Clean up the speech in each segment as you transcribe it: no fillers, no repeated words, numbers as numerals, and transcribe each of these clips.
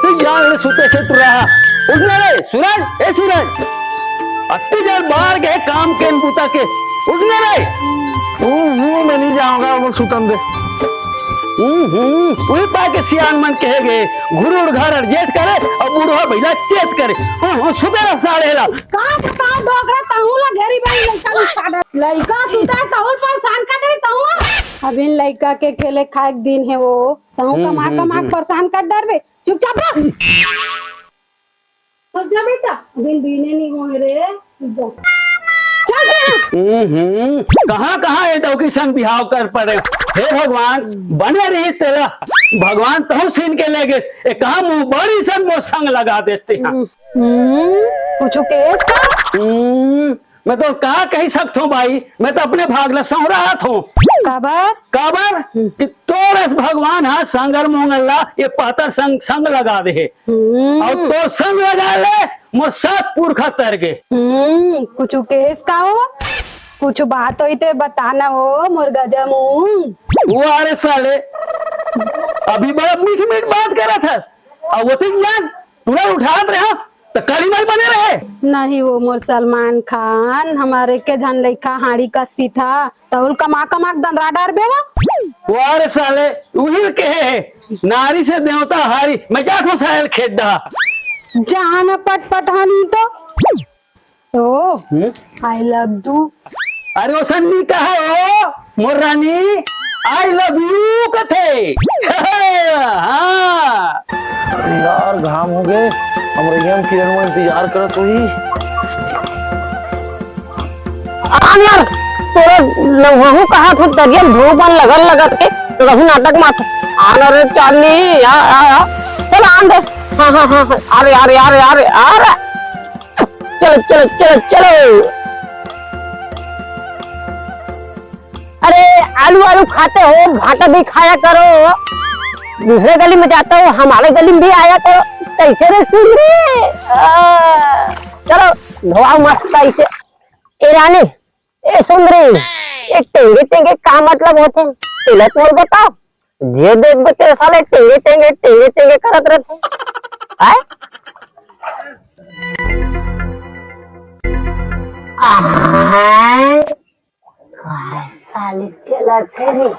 अति जान सुते से तू रहा। उठने रे सूरज, ए सूरज, अति जान बाहर गए काम के बुता के। उठने रे। मैं नहीं जाऊंगा वो सुतम दे। वही पाके सियान मन कहे गए घुरुड़ घर अर्जेत करे और बूढ़ा भैया चेत करे। सुबह साढ़े ला का बताओ डोगरा ताऊ ला घेरी बाई लइका सुता ताऊ परेशान कर दे ताऊ। अभी लइका के खेले खाए दिन है वो ताऊ कमा परेशान कर डर बे। चुपचाप रह। तो जा बेटा दिन बीने नहीं हो रे। कहाँ कहाँ ये डौकी संग बिहाव कर पड़े। हे भगवान बने रही तेरा भगवान तहु सीन के ले गए कहा मुंह बड़ी सन वो संग लगा देते हैं। पूछो केस का मैं तो कहा कही सकता हूँ भाई, मैं तो अपने भागला सह रहा था। काबर कि तोरस भगवान हा संगर मोंगल्ला ये पातर संग संग लगा दे और तो संग लगा ले मोर सात पुरखा तर गए। कुछ केस का हो कुछ बात हो ते बताना हो मोर गजा मुंह। वो अरे साले अभी बड़ा मीठ मीठ बात करा था और वो तो जान पूरा उठात रहा तो करीमल बने रहे। नहीं वो मोर सलमान खान हमारे के धन लेखा हाड़ी का सीथा तहुल कमा दंदरा डार बेवा। वो अरे साले वही कहे नारी से देवता हारी मैं क्या खो सायल खेत दहा जहां पट पटानी तो आई लव यू। अरे वो सन्नी कहा हो मोर रानी आई लव यू कथे। हाँ यार घाम हो गए अमरैया में किरण में इंतजार करत हुई। यार तोरे लहू कहा था दरिया धूपन लगत के तो कभी नाटक माथ आन रे चाली चल आन दे। हाँ अरे अरे अरे अरे अरे चलो चलो चलो चलो। अरे आलू आलू खाते हो भाटा भी खाया करो, दूसरे गली में जाता हो हमारे गली में भी आया करो। कैसे रे सुन रे चलो धोआ मस्त ऐसे। ए रानी ए सुन रही एक टेंगे टेंगे का मतलब होते हैं तिलक मोल बताओ। जे देख बते साले टेंगे टेंगे टेंगे टेंगे करत रहते आए। साले चला थे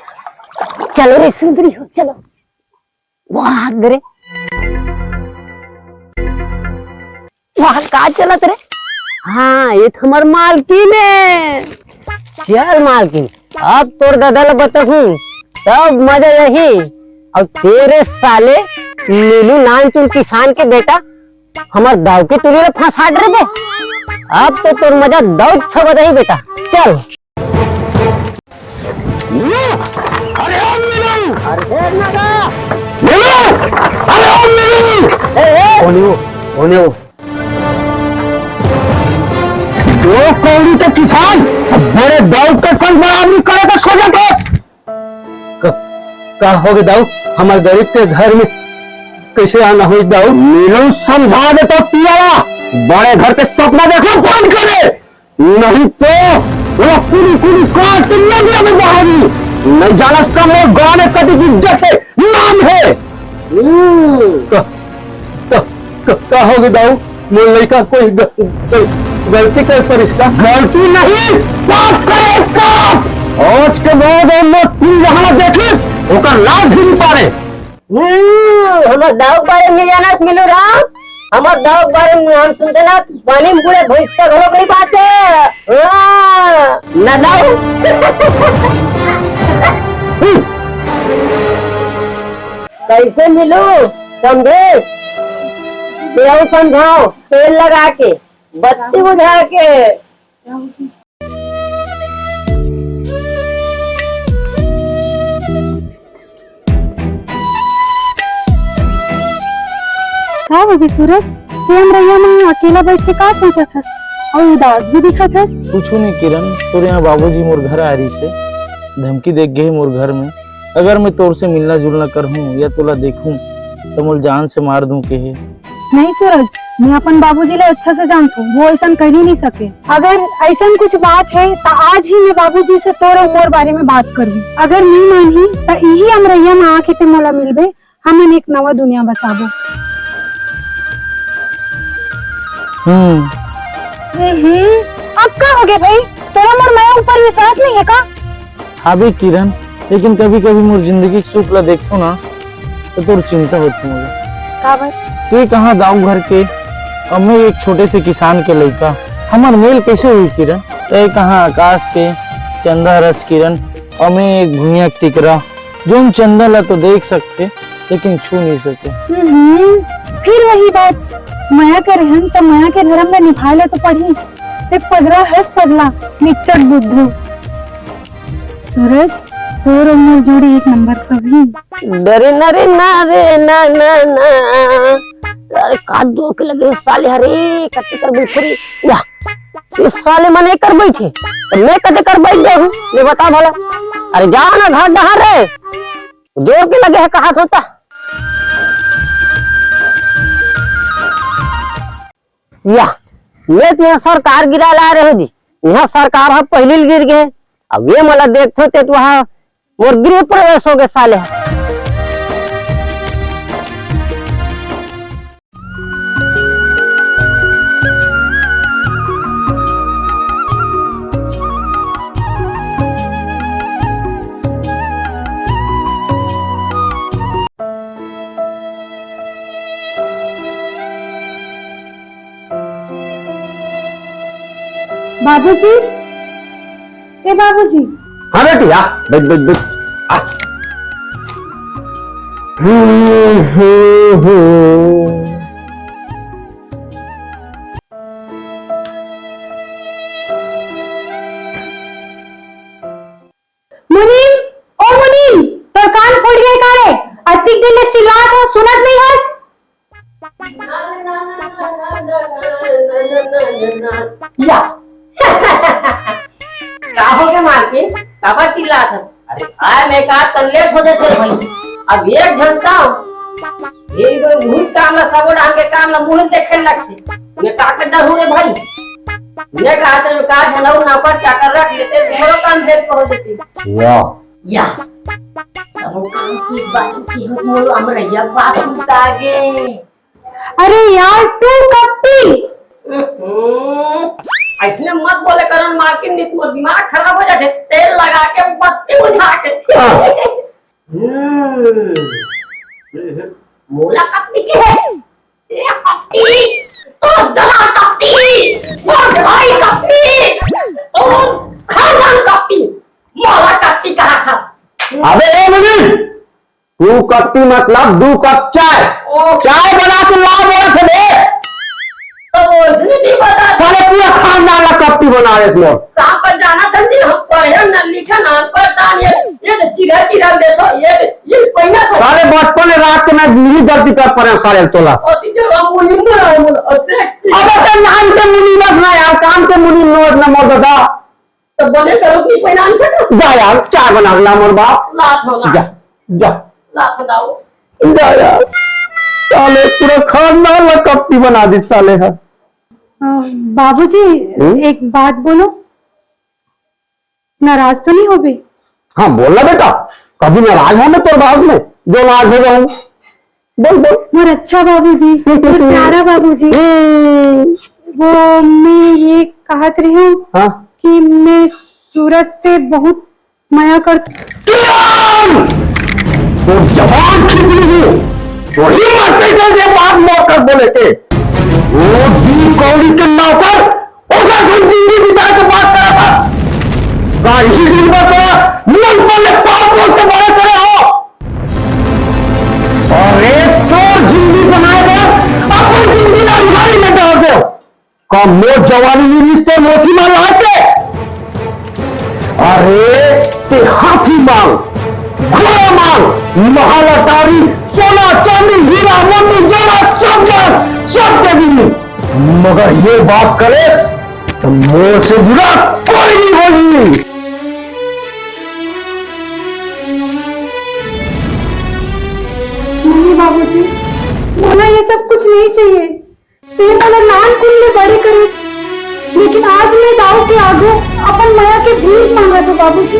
चलो रे सुंदरी हो चलो वाह रे वहां का चलत रे। हाँ ये हमार मालकिन है। चल मालकिन अब तोर दादा बताहू तब मजा रही। और तेरे साले नीलू नान चुन किसान के बेटा हमार दाव के तुरी फंसा डर दे। अब तो तोर मजा दौड़ छब रही बेटा चल। अरे ओ मीनू अरे नगा मीनू अरे ओ मीनू ओने वो दो कौड़ी के किसान बड़े दाऊद के संग बराबरी करे का सोचा तो का हो गए दाऊ हमारे गरीब के घर में कैसे आना हुई दाऊ। मीनू समझा दे तो पियाला बड़े घर के सपना देखो बंद करे नहीं तो वो पूरी पूरी काट नदिया में बहावी नहीं जाना उसका मोर गाँव में कभी इज्जत है नाम है। का हो गए दाऊ मोर लड़का कोई गलती कर पर इसका गलती नहीं पाप करे पाप। आज के बाद हम यहाँ देखिस ओकर लाभ भी नहीं पारे। हमार दाव बारे में जाना मिलो राम हमार दाव बारे में हम सुनते ना पानी में पूरे भैंस का घरों की बात है ना दाव। कैसे मिलो समझे देव समझाओ तेल लगा के बत्ती बुझा के। क्या होगी सूरज ये अमरैया में अकेला बैठ के का सोचा था और उदास भी दिखा था। कुछ नहीं किरण तोरे यहाँ बाबूजी मोर घर आ रही से धमकी देख गए मोर घर में अगर मैं तोर से मिलना जुलना कर हूँ या तोला देखूं तो मोर जान से मार दूं के। नहीं सूरज मैं अपन बाबूजी ले अच्छा से जानती हूँ वो ऐसा कर ही नहीं सके। अगर ऐसा कुछ बात है तो आज ही मैं बाबूजी से तोर उमर बारे में बात करूँ। अगर नहीं मानी तो यही अमरैया में आके ते मोला मिलबे हमें एक नवा दुनिया बसाबो। अब क्या हो गया भाई, तेरा मोर मैं ऊपर विश्वास नहीं है का? हाँ भी किरण, लेकिन कभी कभी मोर जिंदगी के सुख ला देखो ना तो तोर चिंता होती मुझे। का भाई? तू कहाँ गाँव घर के और मैं एक छोटे से किसान के लड़का, हमार मेल कैसे हुई किरण? ते कहाँ आकाश के चंदा रस किरण और मैं एक भूमिया टिकरा जो चंदा ला तो देख सकते लेकिन छू नहीं सके। फिर वही बात, माया के रहन तो माया के धर्म में निभा ले तो पढ़ी, ते पगड़ा हंस पगला निच्चक बुद्धू। सूरज तोर उम्र जोड़ी एक नंबर कभी डरे नरे नारे ना ना ना। अरे का दो के लगे साले, हरे कते कर बैठे या ये साले मने कर बैठे तो मैं कते कर बैठ गया हूँ, ये बता भला। अरे जा ना घर डहा रे, दो के लगे है कहा सोता। या ये तो यहाँ सरकार गिरा ला रहे जी, यहाँ सरकार है पहले गिर गए, अब ये मला देखते थे तो वहाँ मोर गृह प्रवेश हो गए साले। बाबूजी, ए बाबूजी, हाँ बेटी आ बैठ बैठ बैठ आ। मुनीम, ओ मुनीम, तो कान फूट गए का रे? अतिक दिन ले चिल्लात हो, सुनत नहीं है? या का हो गया मालकिन, काबा चिल्लात है? अरे आए मैं कहा तल्लेट हो जाते भाई, अब एक घंटा ये मुंह काम ला सब डांग के काम ला मुंह देखे लगते, मैं का कर डर हूं रे भाई। मैं कहा तेरे का ढलाऊ ना पर क्या कर रख लेते, मोरो काम देख हो जाती। या सब काम की बात की हो मोरो अमरैया बात सुनता गे। अरे यार तू कपटी, ऐसे मत बोले करण मालकिन, नहीं तो दिमाग खराब हो जाते, तेल लगा के बत्ती बुझा के। मोला कपटी के है ये कपटी तो दला कपटी और भाई कपटी तो खानदान कपटी, मोला कपटी कहा था। अबे ए मुनीम, तू कपटी मतलब 2 कप चाय, चाय बना के ला मेरे से दे। तो नहीं बता सारे पूरा खानदान ला कपटी बना रहे लोग। कहाँ पर जाना संदी, हम पढ़े न लिखे न परेशान, ये चिरा चिरा दे तो ये पहिना तो सारे बचपन में रात के मैं मिली गलती कर पड़े सारे तोला। और तीजे मुनीम अबे तो नाम के मुनीम बस ना यार, काम के मुनीम न मोर दादा। तो बोले करो कि पहिना से जा यार चाय बना ला मोर बाप। लात होगा जा जा लात दाओ जा यार, साले पूरा खानदान ला कपटी बना दी साले है। बाबूजी एक बात बोलो, नाराज तो नहीं हो गए? हाँ बोलना बेटा, कभी नाराज होने तो बाद में जो नाराज हो जाऊं। बोल बोल। मोर अच्छा बाबूजी, मोर प्यारा बाबूजी, वो मैं ये कहत रही हूँ हाँ कि मैं सूरज से बहुत माया करती। तो जवान खिचड़ी हूँ, वही मरते जैसे बात मोड़ कर बोले थे। वो दी कौड़ी के नौकर उधर जिंदगी बिता के बात करा था, इसी दिन पर मन बोले पाप को उसके बड़े करे हो, और एक चोर जिंदगी बनाए गए अपनी जिंदगी ना उधारी में डाल दो। कम मोर जवानी रिश्ते मोसी मार लाते, अरे ते हाथी मांग, घोड़ा मांग, महल अटारी, सोना चांदी हीरा मोती जमा सब दे दी, मगर ये बात करे तो मोर से बुरा कोई नहीं होगी। नहीं बाबूजी, मोला ये सब कुछ नहीं चाहिए, ये मोला नान कुल्ले बड़े करे, लेकिन आज मैं दाऊ के आगे अपन माया के भीख मांगा तो बाबूजी,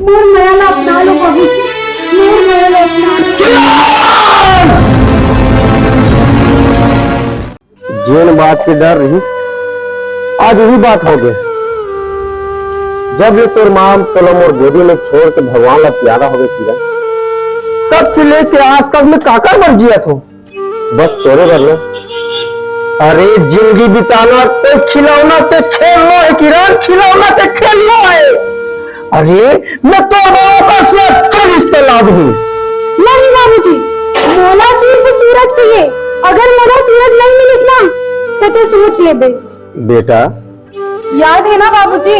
मोर माया ला अपना लो बाबूजी, मोर माया ला अपना लो। जेन बात के डर रही आज वही बात हो गई। जब ये तोर माम तोला मोर गोदी में छोड़ के भगवान ला प्यारा हो गए किरण, तब से लेके आज तक मैं काकर मर जिया थो बस तोरे बर लो। अरे जिंदगी बिताना तो खिलौना पे खेलना है किरण, खिलौना पे खेलना है। अरे मैं तो बाबा से अच्छा रिश्ता ला दूं। नहीं बाबूजी, मोला सिर्फ सूरज चाहिए। अगर मोला सूरज नहीं मिलिस ना तो सोच ले बे। बेटा याद है ना बाबूजी,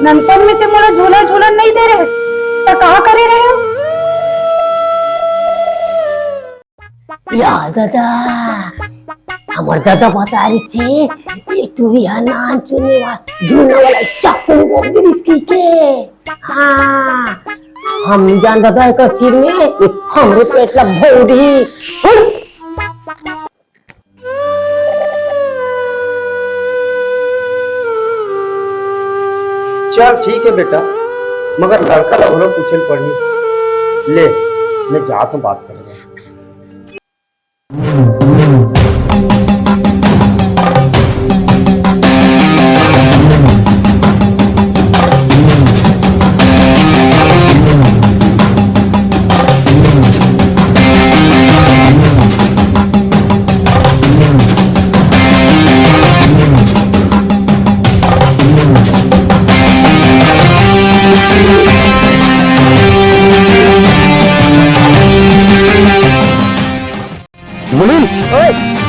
नंदन में ते मोला झूला झूलन नहीं दे रहे तो कहा करे रहे हो? या दादा, हमार दादा बता रही थी ये तू यहाँ नाम झूलने वाला चप्पू बोल दी इसकी के। हाँ, हम नहीं जान दादा एक चीज में हमरे पेट ला भौरी। चल ठीक है बेटा, मगर लड़का लोग पूछे पड़ी ले, मैं जाता हूँ बात करेंगे।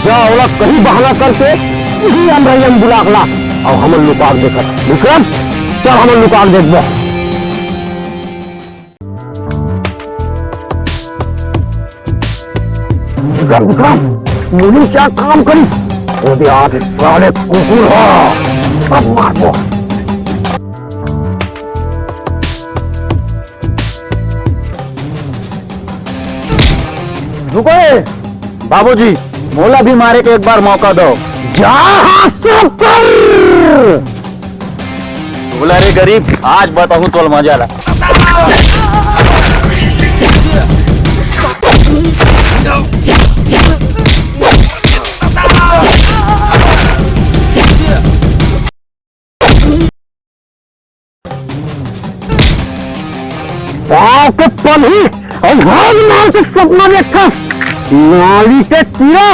जाओ कहीं बहाना करके यही हम बुलाखला और हम लुकाक देखत विक्रम, चल हम लुकाक देखबो। विक्रम विक्रम मुनी क्या काम करिस ओदे आज साले कुकुर हो अब मारबो। रुको बाबूजी, मोला भी मारे के एक बार मौका दो। बोला रे गरीब, आज बताऊं तो मजा ला। पाँव के पल ही और मार के सपना देखा नाली के कीड़ा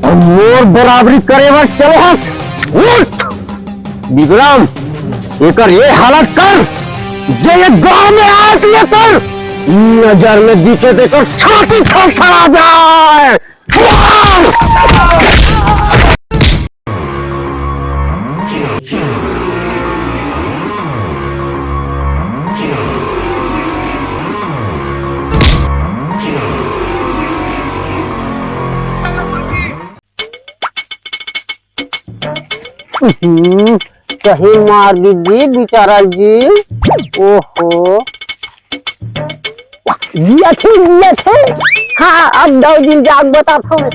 और मोर बराबरी करे बर चलो हस। उठ विक्रम, एकर ये हालत कर जे ये गांव में आके लेकर नजर में दिखे देकर छाती थरथरा जाए। सही मार दीजिए बेचारा जी। ओहो लिया थे। हाँ अब 2 दिन जाग बताता हूँ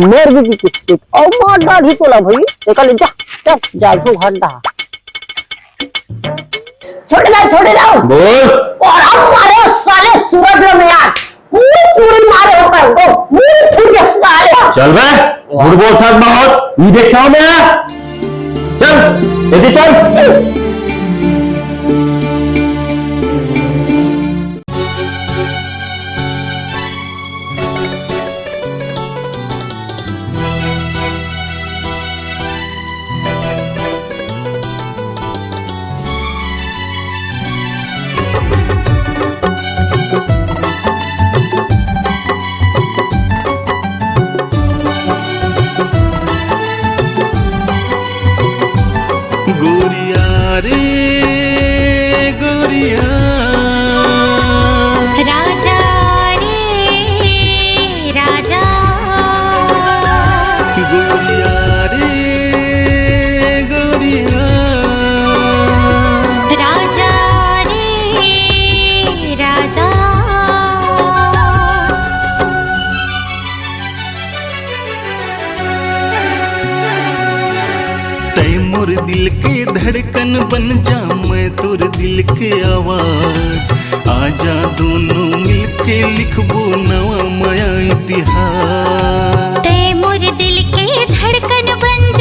मेर भी कुछ और मार डाढ़ी तोला भाई निकल जा चल जा तू घंटा छोड़ दो बोल। और अब मारे साले सूरज में यार पूरी मारे हो कर दो पूरी फूट के साले। चल बे झूठ बोल थक बहुत ये देखा मैं। चल चल दिल के धड़कन बन जा मैं तोर दिल के आवाज आजा दोनों मिलके लिखबो नवा माया इतिहास। ते मोर दिल के धड़कन बन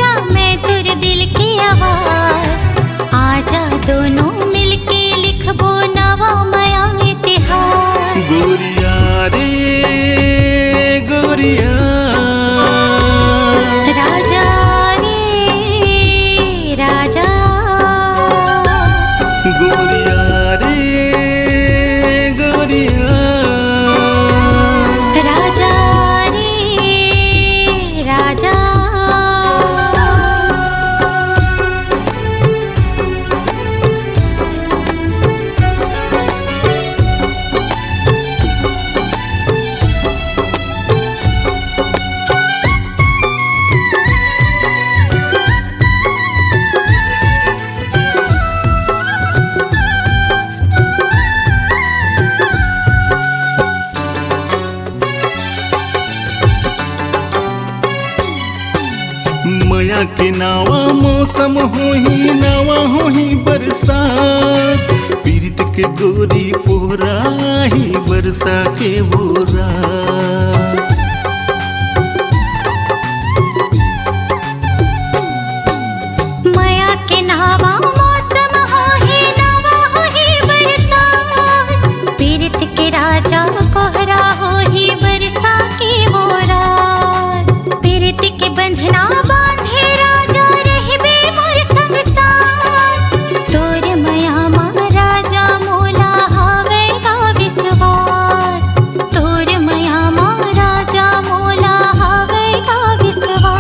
के नावा मौसम हो ही नावा हो ही बरसात, पीरित के गोरी पोरा ही बरसा के बोरा। माया के नावा मौसम हो ही नावा हो ही बरसात, पीरित के राजा कोहरा हो ही बरसा की बोरा। पीरित के बंधना बांधे राजा रहबे मोर संग साथ, तोर माया मा राजा मोला हावेगा विश्वास, तोर माया मा राजा मोला हावेगा विश्वास।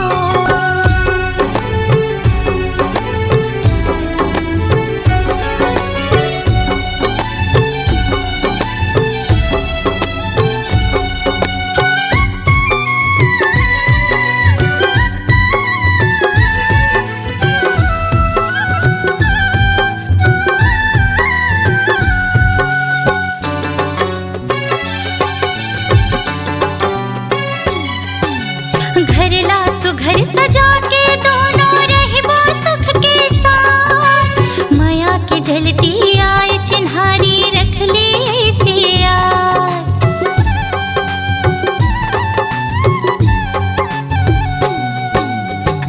घरला सुघर सजा के दोनों रहबो सुख के साथ, माया के जलती आए चिन्हारी रख ली ऐसी आस।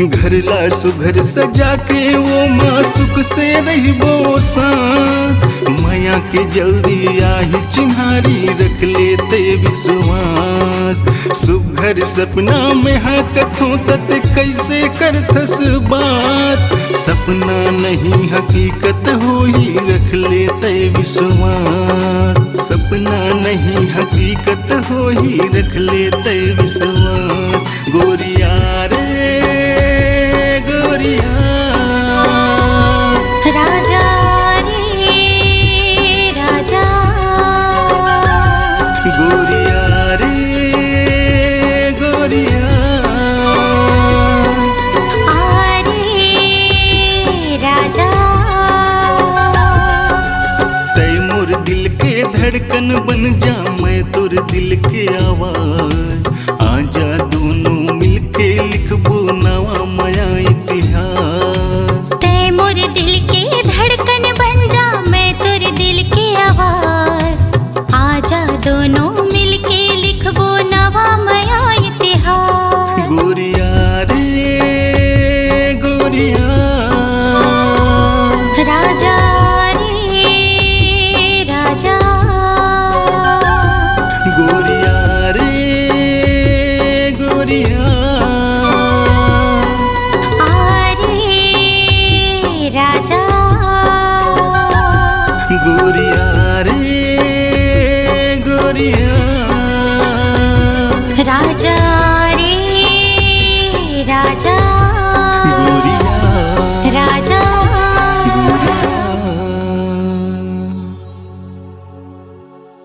घरला सुघर सजा के वो माँ सुख से रहबो साथ, माया के जल्दी आही चिन्हारी रख लेते विश्वास। सुघर सपना में हाँ कथों तत कैसे करथस बात, सपना नहीं हकीकत हो ही रख लेते विश्वास, सपना नहीं हकीकत हो ही रख लेते विश्वास। गोरिया रे गोरिया, राजा रे राजा, गोरिया रे गोरिया, आरे राजा। तै मोर दिल के धड़कन बन जा, मैं तोर दिल के आवाज।